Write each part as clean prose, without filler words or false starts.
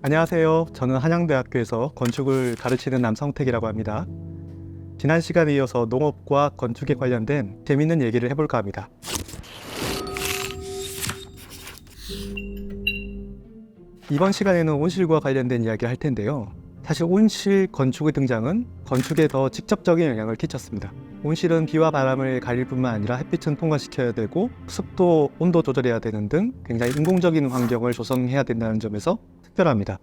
안녕하세요. 저는 한양대학교에서 건축을 가르치는 남성택이라고 합니다. 지난 시간에 이어서 농업과 건축에 관련된 재밌는 얘기를 해볼까 합니다. 이번 시간에는 온실과 관련된 이야기를 할 텐데요. 사실 온실 건축의 등장은 건축에 더 직접적인 영향을 끼쳤습니다. 온실은 비와 바람을 가릴 뿐만 아니라 햇빛은 통과시켜야 되고 습도, 온도 조절해야 되는 등 굉장히 인공적인 환경을 조성해야 된다는 점에서 특별합니다.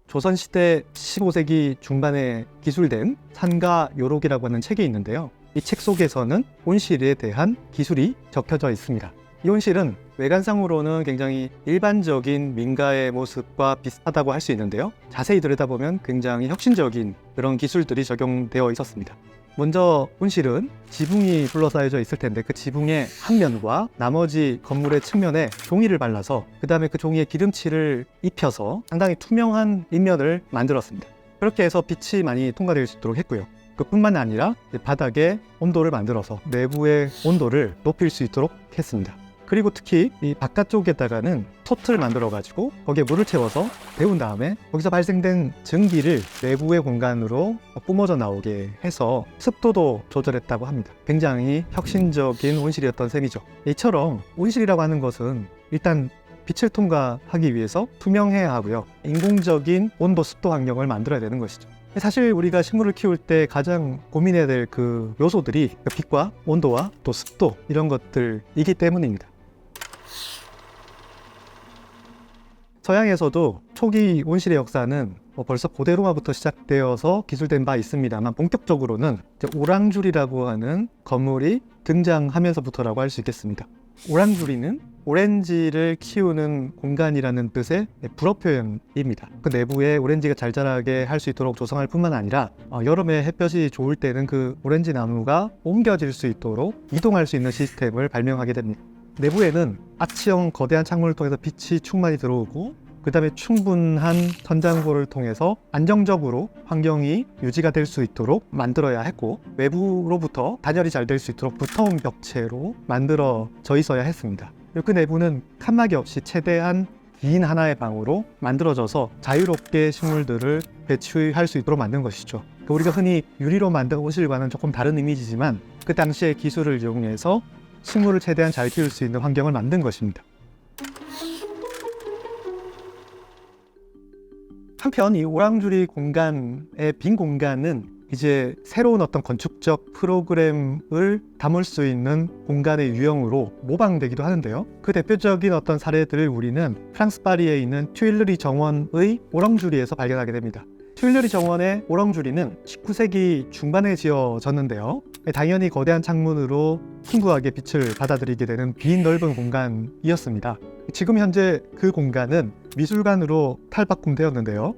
조선시대 15세기 중반에 기술된 산가 요록이라고 하는 책이 있는데요. 이 책 속에서는 온실에 대한 기술이 적혀져 있습니다. 이 온실은 외관상으로는 굉장히 일반적인 민가의 모습과 비슷하다고 할 수 있는데요. 자세히 들여다보면 굉장히 혁신적인 그런 기술들이 적용되어 있었습니다. 먼저 온실은 지붕이 둘러싸여져 있을 텐데 그 지붕의 한 면과 나머지 건물의 측면에 종이를 발라서 그 다음에 그 종이에 기름칠을 입혀서 상당히 투명한 인면을 만들었습니다. 그렇게 해서 빛이 많이 통과될 수 있도록 했고요. 그뿐만 아니라 바닥에 온도를 만들어서 내부의 온도를 높일 수 있도록 했습니다. 그리고 특히 이 바깥쪽에다가는 솥을 만들어 가지고 거기에 물을 채워서 데운 다음에 거기서 발생된 전기를 내부의 공간으로 뿜어져 나오게 해서 습도도 조절했다고 합니다. 굉장히 혁신적인 온실이었던 셈이죠. 이처럼 온실이라고 하는 것은 일단 빛을 통과하기 위해서 투명해야 하고요. 인공적인 온도 습도 환경을 만들어야 되는 것이죠. 사실 우리가 식물을 키울 때 가장 고민해야 될 그 요소들이 빛과 온도와 또 습도 이런 것들이기 때문입니다. 서양에서도 초기 온실의 역사는 벌써 고대 로마부터 시작되어서 기술된 바 있습니다만 본격적으로는 오랑주리라고 하는 건물이 등장하면서부터라고 할 수 있겠습니다. 오랑주리는 오렌지를 키우는 공간이라는 뜻의 불어 표현입니다. 그 내부에 오렌지가 잘 자라게 할 수 있도록 조성할 뿐만 아니라 여름에 햇볕이 좋을 때는 그 오렌지 나무가 옮겨질 수 있도록 이동할 수 있는 시스템을 발명하게 됩니다. 내부에는 아치형 거대한 창문을 통해서 빛이 충만히 들어오고 그 다음에 충분한 천장고를 통해서 안정적으로 환경이 유지가 될 수 있도록 만들어야 했고 외부로부터 단열이 잘 될 수 있도록 두터운 벽체로 만들어져 있어야 했습니다. 그 내부는 칸막이 없이 최대한 긴 하나의 방으로 만들어져서 자유롭게 식물들을 배치할 수 있도록 만든 것이죠. 우리가 흔히 유리로 만든 온실과는 조금 다른 이미지지만 그 당시의 기술을 이용해서 식물을 최대한 잘 키울 수 있는 환경을 만든 것입니다. 한편 이 오랑주리 공간의 빈 공간은 이제 새로운 어떤 건축적 프로그램을 담을 수 있는 공간의 유형으로 모방되기도 하는데요. 그 대표적인 어떤 사례들을 우리는 프랑스 파리에 있는 튜일르리 정원의 오랑주리에서 발견하게 됩니다. 튜일르리 정원의 오랑주리는 19세기 중반에 지어졌는데요. 당연히 거대한 창문으로 풍부하게 빛을 받아들이게 되는 빈 넓은 공간이었습니다. 지금 현재 그 공간은 미술관으로 탈바꿈되었는데요.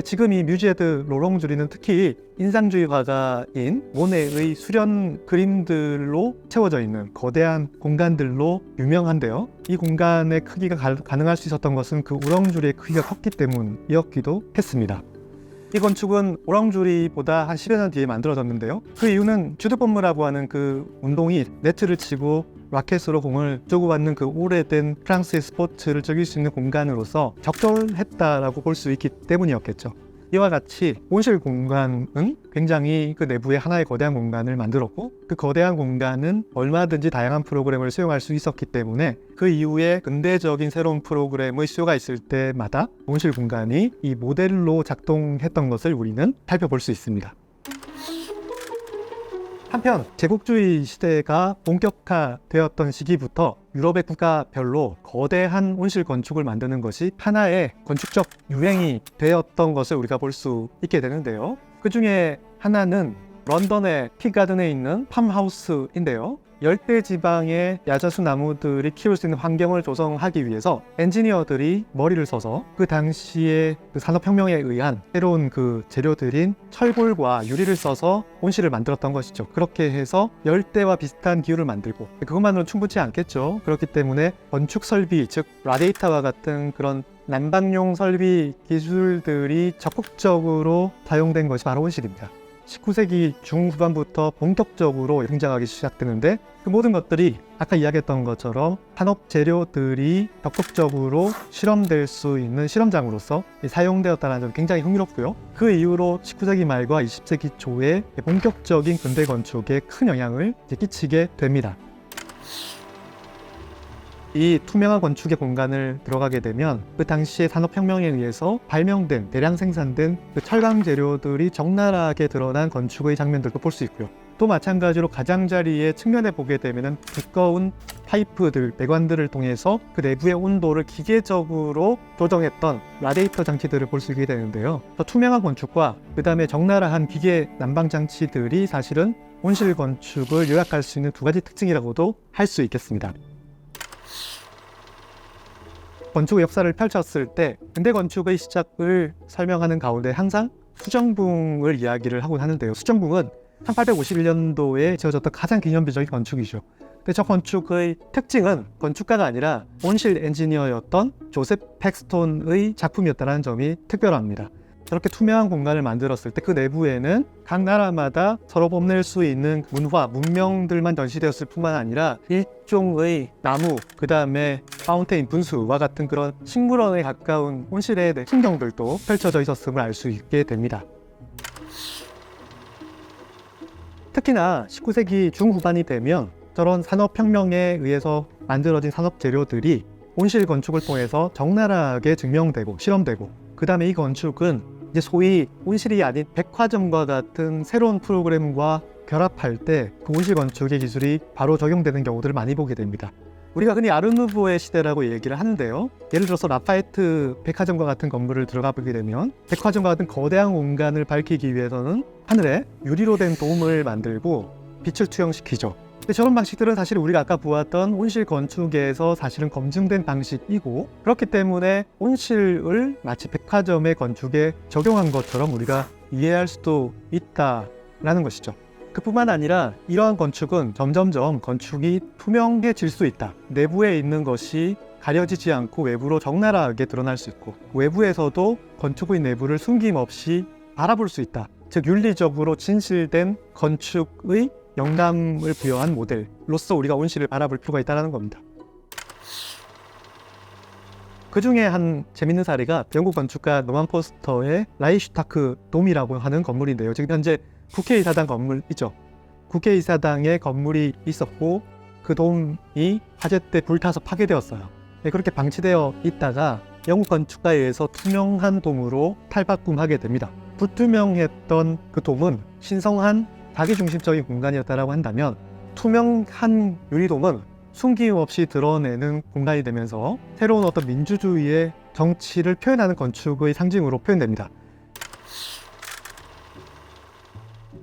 지금 이 뮤지에드 로롱주리는 특히 인상주의 화가인 모네의 수련 그림들로 채워져 있는 거대한 공간들로 유명한데요. 이 공간의 크기가 가능할 수 있었던 것은 그 오랑주리의 크기가 컸기 때문이었기도 했습니다. 이 건축은 오랑주리보다 한 10여 년 뒤에 만들어졌는데요. 그 이유는 주드본무라고 하는 그 운동이 네트를 치고 라켓으로 공을 주고받는 그 오래된 프랑스의 스포츠를 즐길 수 있는 공간으로서 적절했다라고 볼 수 있기 때문이었겠죠. 이와 같이 온실 공간은 굉장히 그 내부에 하나의 거대한 공간을 만들었고 그 거대한 공간은 얼마든지 다양한 프로그램을 수용할 수 있었기 때문에 그 이후에 근대적인 새로운 프로그램의 수요가 있을 때마다 온실 공간이 이 모델로 작동했던 것을 우리는 살펴볼 수 있습니다. 한편 제국주의 시대가 본격화되었던 시기부터 유럽의 국가별로 거대한 온실 건축을 만드는 것이 하나의 건축적 유행이 되었던 것을 우리가 볼 수 있게 되는데요. 그 중에 하나는 런던의 티가든에 있는 팜하우스인데요. 열대 지방의 야자수 나무들이 키울 수 있는 환경을 조성하기 위해서 엔지니어들이 머리를 써서 그 당시에 그 산업혁명에 의한 새로운 그 재료들인 철골과 유리를 써서 온실을 만들었던 것이죠. 그렇게 해서 열대와 비슷한 기후를 만들고 그것만으로는 충분치 않겠죠. 그렇기 때문에 건축 설비, 즉 라디에이터와 같은 그런 난방용 설비 기술들이 적극적으로 사용된 것이 바로 온실입니다. 19세기 중후반부터 본격적으로 등장하기 시작되는데 그 모든 것들이 아까 이야기했던 것처럼 산업 재료들이 적극적으로 실험될 수 있는 실험장으로서 사용되었다는 점이 굉장히 흥미롭고요. 그 이후로 19세기 말과 20세기 초에 본격적인 근대 건축에 큰 영향을 끼치게 됩니다. 이 투명한 건축의 공간을 들어가게 되면 그 당시의 산업혁명에 의해서 발명된, 대량 생산된 그 철강 재료들이 적나라하게 드러난 건축의 장면들도 볼 수 있고요. 또 마찬가지로 가장자리의 측면에 보게 되면 두꺼운 파이프들, 배관들을 통해서 그 내부의 온도를 기계적으로 조정했던 라디에이터 장치들을 볼 수 있게 되는데요. 투명한 건축과 그 다음에 적나라한 기계 난방 장치들이 사실은 온실 건축을 요약할 수 있는 두 가지 특징이라고도 할 수 있겠습니다. 건축의 역사를 펼쳤을 때 근대 건축의 시작을 설명하는 가운데 항상 수정궁을 이야기를 하곤 하는데요. 수정궁은 1851년도에 지어졌던 가장 기념비적인 건축이죠. 근데 저 건축의 특징은 건축가가 아니라 온실 엔지니어였던 조셉 팩스톤의 작품이었다는 점이 특별합니다. 저렇게 투명한 공간을 만들었을 때 그 내부에는 각 나라마다 서로 뽐낼 수 있는 문화, 문명들만 전시되었을 뿐만 아니라 일종의 나무, 그 다음에 파운테인 분수와 같은 그런 식물원에 가까운 온실의 풍경들도 펼쳐져 있었음을 알 수 있게 됩니다. 특히나 19세기 중후반이 되면 저런 산업혁명에 의해서 만들어진 산업 재료들이 온실 건축을 통해서 적나라하게 증명되고 실험되고 그 다음에 이 건축은 이제 소위 온실이 아닌 백화점과 같은 새로운 프로그램과 결합할 때 그 온실 건축의 기술이 바로 적용되는 경우들을 많이 보게 됩니다. 우리가 흔히 아르누보의 시대라고 얘기를 하는데요. 예를 들어서 라파에트 백화점과 같은 건물을 들어가 보게 되면 백화점과 같은 거대한 공간을 밝히기 위해서는 하늘에 유리로 된 돔을 만들고 빛을 투영시키죠. 근데 저런 방식들은 사실 우리가 아까 보았던 온실 건축에서 사실은 검증된 방식이고 그렇기 때문에 온실을 마치 백화점의 건축에 적용한 것처럼 우리가 이해할 수도 있다라는 것이죠. 그뿐만 아니라 이러한 건축은 점점점 건축이 투명해질 수 있다. 내부에 있는 것이 가려지지 않고 외부로 적나라하게 드러날 수 있고 외부에서도 건축의 내부를 숨김없이 알아볼 수 있다. 즉 윤리적으로 진실된 건축의 영감을 부여한 모델로서 우리가 온실을 바라볼 필요가 있다는 겁니다. 그 중에 한 재밌는 사례가 영국 건축가 노만 포스터의 라이슈타크 돔이라고 하는 건물인데요. 지금 현재 국회의사당 건물이죠. 국회의사당에 건물이 있었고 그 돔이 화재 때 불타서 파괴되었어요. 그렇게 방치되어 있다가 영국 건축가에 의해서 투명한 돔으로 탈바꿈하게 됩니다. 불투명했던 그 돔은 신성한 자기중심적인 공간이었다고 한다면 투명한 유리돔은 숨김없이 드러내는 공간이 되면서 새로운 어떤 민주주의의 정치를 표현하는 건축의 상징으로 표현됩니다.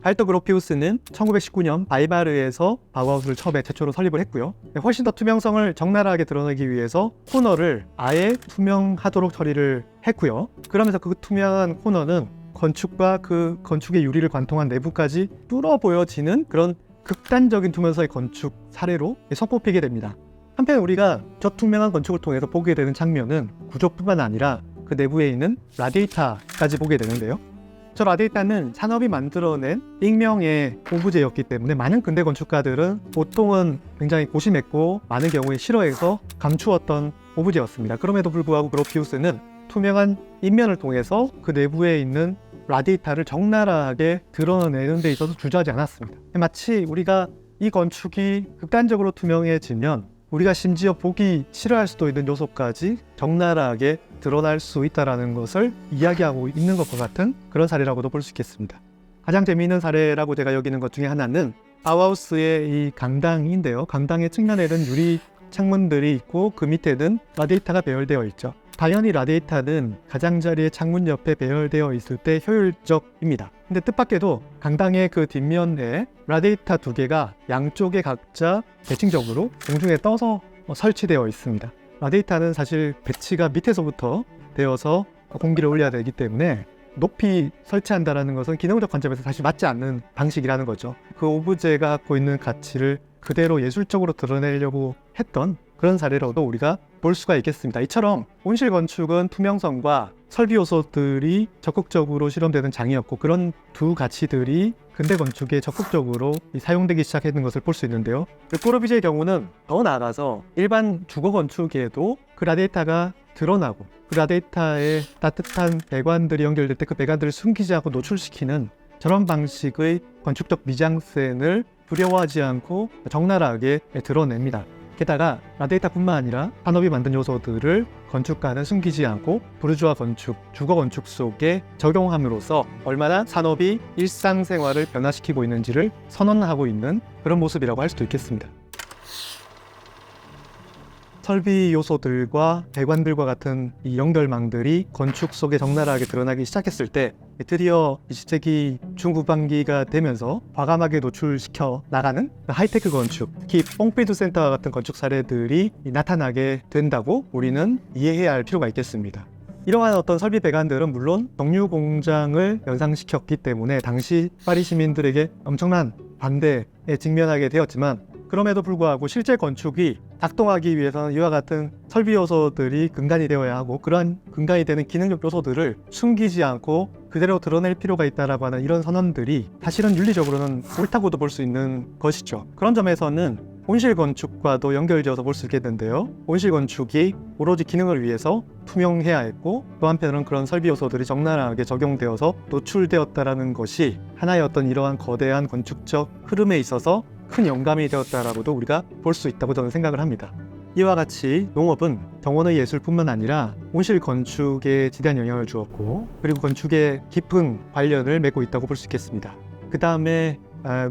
발터 그로피우스는 1919년 바이마르에서 바우하우스를 최초로 설립을 했고요. 훨씬 더 투명성을 적나라하게 드러내기 위해서 코너를 아예 투명하도록 처리를 했고요. 그러면서 그 투명한 코너는 건축과 그 건축의 유리를 관통한 내부까지 뚫어 보여지는 그런 극단적인 투명성의 건축 사례로 손꼽히게 됩니다. 한편 우리가 저 투명한 건축을 통해서 보게 되는 장면은 구조뿐만 아니라 그 내부에 있는 라디에이터까지 보게 되는데요. 저 라디에이터는 산업이 만들어낸 익명의 오브제였기 때문에 많은 근대 건축가들은 보통은 굉장히 고심했고 많은 경우에 싫어해서 감추었던 오브제였습니다. 그럼에도 불구하고 그로피우스는 투명한 인면을 통해서 그 내부에 있는 라디에이터를 적나라하게 드러내는 데 있어서 주저하지 않았습니다. 마치 우리가 이 건축이 극단적으로 투명해지면 우리가 심지어 보기 싫어할 수도 있는 요소까지 적나라하게 드러날 수 있다는 것을 이야기하고 있는 것과 같은 그런 사례라고도 볼 수 있겠습니다. 가장 재미있는 사례라고 제가 여기는 것 중에 하나는 바우하우스의 이 강당인데요. 강당의 측면에는 유리 창문들이 있고 그 밑에는 라디에이터가 배열되어 있죠. 당연히 라디에이터는 가장자리의 창문 옆에 배열되어 있을 때 효율적입니다. 근데 뜻밖에도 강당의 그 뒷면에 라디에이터 두 개가 양쪽에 각자 대칭적으로 공중에 떠서 설치되어 있습니다. 라디에이터는 사실 배치가 밑에서부터 되어서 공기를 올려야 되기 때문에 높이 설치한다는 것은 기능적 관점에서 사실 맞지 않는 방식이라는 거죠. 그 오브제가 갖고 있는 가치를 그대로 예술적으로 드러내려고 했던 그런 사례로도 우리가 볼 수가 있겠습니다. 이처럼 온실 건축은 투명성과 설비 요소들이 적극적으로 실험되는 장이었고, 그런 두 가치들이 근대 건축에 적극적으로 사용되기 시작했는 것을 볼 수 있는데요. 르꼬르비제의 경우는 더 나아가서 일반 주거 건축에도 그 라디에이터가 드러나고, 그 라디에이터에 따뜻한 배관들이 연결될 때 그 배관들을 숨기지 않고 노출시키는 저런 방식의 건축적 미장센을 두려워하지 않고 적나라하게 드러냅니다. 게다가 라디에이터뿐만 아니라 산업이 만든 요소들을 건축가는 숨기지 않고 부르주아 건축, 주거 건축 속에 적용함으로써 얼마나 산업이 일상생활을 변화시키고 있는지를 선언하고 있는 그런 모습이라고 할 수도 있겠습니다. 설비 요소들과 배관들과 같은 이 연결망들이 건축 속에 적나라하게 드러나기 시작했을 때, 드디어 20세기 중후반기가 되면서 과감하게 노출시켜 나가는 하이테크 건축, 특히 뽕피드 센터와 같은 건축 사례들이 나타나게 된다고 우리는 이해해야 할 필요가 있겠습니다. 이러한 어떤 설비 배관들은 물론 정유 공장을 연상시켰기 때문에 당시 파리 시민들에게 엄청난 반대에 직면하게 되었지만, 그럼에도 불구하고 실제 건축이 작동하기 위해서는 이와 같은 설비 요소들이 근간이 되어야 하고, 그러한 근간이 되는 기능적 요소들을 숨기지 않고 그대로 드러낼 필요가 있다라고 하는 이런 선언들이 사실은 윤리적으로는 옳다고도 볼 수 있는 것이죠. 그런 점에서는 온실 건축과도 연결지어서 볼 수 있겠는데요. 온실 건축이 오로지 기능을 위해서 투명해야 했고, 또 한편으로는 그런 설비 요소들이 적나라하게 적용되어서 노출되었다라는 것이 하나의 어떤 이러한 거대한 건축적 흐름에 있어서 큰 영감이 되었다라고도 우리가 볼 수 있다고 저는 생각을 합니다. 이와 같이 농업은 정원의 예술뿐만 아니라 온실 건축에 지대한 영향을 주었고, 그리고 건축에 깊은 관련을 맺고 있다고 볼 수 있겠습니다. 그 다음에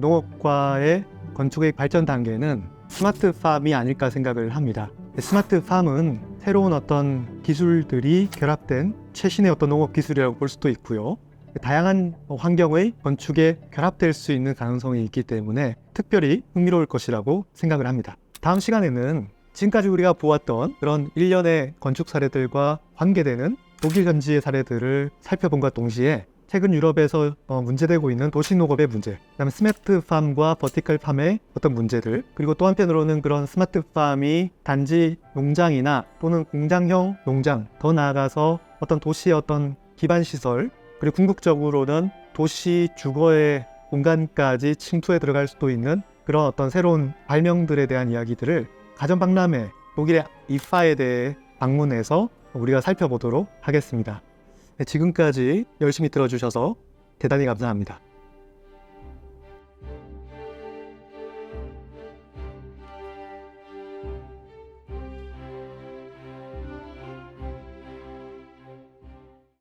농업과의 건축의 발전 단계는 스마트팜이 아닐까 생각을 합니다. 스마트팜은 새로운 어떤 기술들이 결합된 최신의 어떤 농업 기술이라고 볼 수도 있고요. 다양한 환경의 건축에 결합될 수 있는 가능성이 있기 때문에 특별히 흥미로울 것이라고 생각을 합니다. 다음 시간에는 지금까지 우리가 보았던 그런 일련의 건축 사례들과 관계되는 독일 현지의 사례들을 살펴본과 동시에 최근 유럽에서 문제되고 있는 도시농업의 문제, 그다음에 스마트팜과 버티컬팜의 어떤 문제들, 그리고 또 한편으로는 그런 스마트팜이 단지 농장이나 또는 공장형 농장, 더 나아가서 어떤 도시의 어떤 기반시설, 그리고 궁극적으로는 도시 주거의 공간까지 침투해 들어갈 수도 있는 그런 어떤 새로운 발명들에 대한 이야기들을 가전박람회 독일의 IFA에 대해 방문해서 우리가 살펴보도록 하겠습니다. 지금까지 열심히 들어주셔서 대단히 감사합니다.